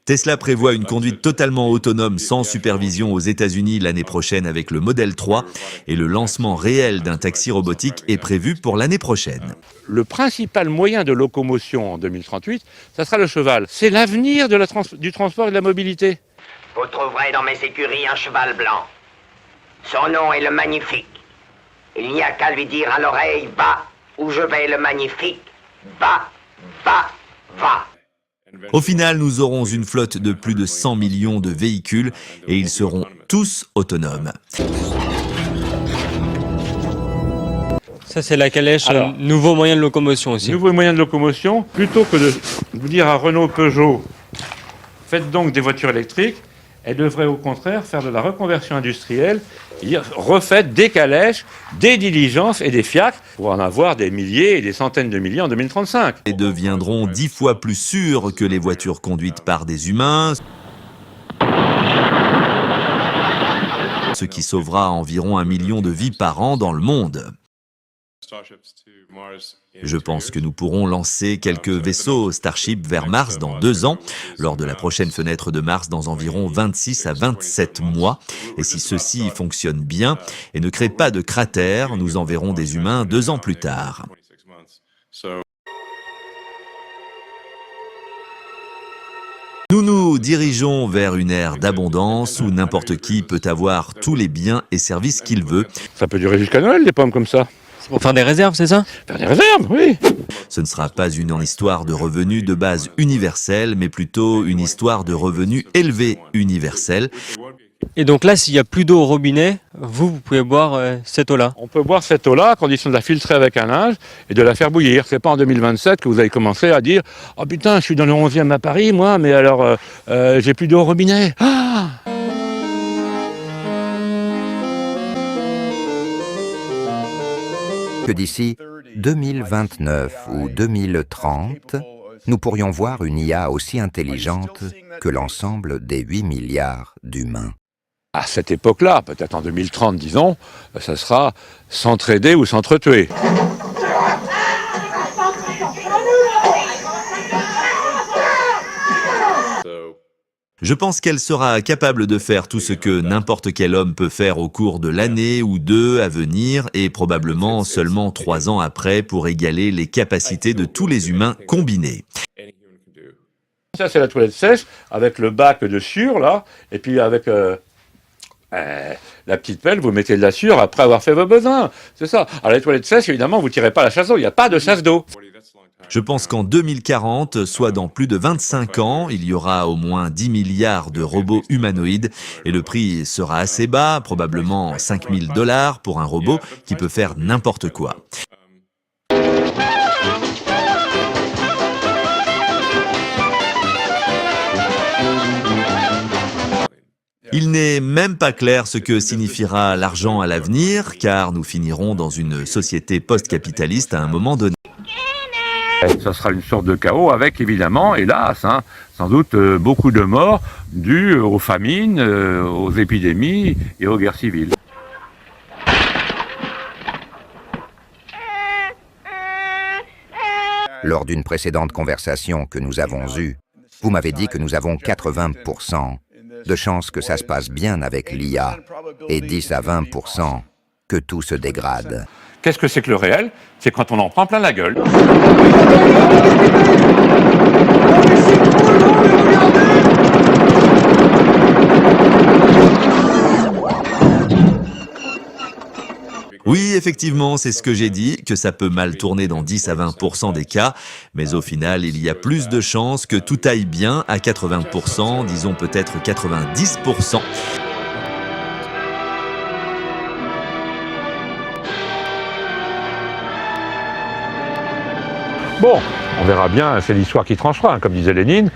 Tesla prévoit une conduite totalement autonome sans supervision aux États-Unis l'année prochaine avec le Model 3 et le lancement réel d'un taxi robotique est prévu pour l'année prochaine. Le principal moyen de locomotion en 2038, ça sera le cheval. C'est l'avenir du transport et de la mobilité. Vous trouverez dans mes écuries un cheval blanc. Son nom est le Magnifique. Il n'y a qu'à lui dire à l'oreille « Va, où je vais le Magnifique. Va, va, va ». Au final, nous aurons une flotte de plus de 100 millions de véhicules et ils seront tous autonomes. Ça, c'est la calèche, un nouveau moyen de locomotion aussi. Nouveau moyen de locomotion, plutôt que de vous dire à Renault, Peugeot, faites donc des voitures électriques, elle devrait au contraire faire de la reconversion industrielle, refaites des calèches, des diligences et des fiacres pour en avoir des milliers et des centaines de milliers en 2035. Et deviendront 10 fois plus sûrs que les voitures conduites par des humains, ce qui sauvera environ 1 million de vies par an dans le monde. Je pense que nous pourrons lancer quelques vaisseaux Starship vers Mars dans 2 ans, lors de la prochaine fenêtre de Mars dans environ 26 à 27 mois. Et si ceci fonctionne bien et ne crée pas de cratère, nous enverrons des humains 2 ans plus tard. Nous nous dirigeons vers une ère d'abondance où n'importe qui peut avoir tous les biens et services qu'il veut. Ça peut durer jusqu'à Noël, des pommes comme ça. C'est pour faire des réserves, c'est ça? Faire des réserves, oui. Ce ne sera pas une histoire de revenus de base universelle, mais plutôt une histoire de revenus élevés universels. Et donc là, s'il n'y a plus d'eau au robinet, vous pouvez boire cette eau-là? On peut boire cette eau-là à condition de la filtrer avec un linge et de la faire bouillir. C'est pas en 2027 que vous allez commencer à dire « Oh putain, je suis dans le 11e à Paris, moi, mais alors j'ai plus d'eau au robinet. Ah !» Que d'ici 2029 ou 2030, nous pourrions voir une IA aussi intelligente que l'ensemble des 8 milliards d'humains. À cette époque-là, peut-être en 2030, disons, ça sera s'entraider ou s'entretuer. Je pense qu'elle sera capable de faire tout ce que n'importe quel homme peut faire au cours de l'année ou 2 à venir et probablement seulement 3 ans après pour égaler les capacités de tous les humains combinés. Ça, c'est la toilette sèche avec le bac de sueur, là, et puis avec la petite pelle, vous mettez de la sueur après avoir fait vos besoins. C'est ça. Alors, les toilettes sèches, évidemment, vous ne tirez pas la chasse d'eau, il n'y a pas de chasse d'eau. Je pense qu'en 2040, soit dans plus de 25 ans, il y aura au moins 10 milliards de robots humanoïdes et le prix sera assez bas, probablement 5 000 $ pour un robot qui peut faire n'importe quoi. Il n'est même pas clair ce que signifiera l'argent à l'avenir, car nous finirons dans une société post-capitaliste à un moment donné. Ça sera une sorte de chaos avec, évidemment, hélas, sans doute beaucoup de morts dues aux famines, aux épidémies et aux guerres civiles. Lors d'une précédente conversation que nous avons eue, vous m'avez dit que nous avons 80% de chances que ça se passe bien avec l'IA et 10 à 20% que tout se dégrade. Qu'est-ce que c'est que le réel? C'est quand on en prend plein la gueule. Oui, effectivement, c'est ce que j'ai dit, que ça peut mal tourner dans 10 à 20% des cas, mais au final, il y a plus de chances que tout aille bien à 80%, disons peut-être 90%. Bon, on verra bien, c'est l'histoire qui tranchera, comme disait Lénine.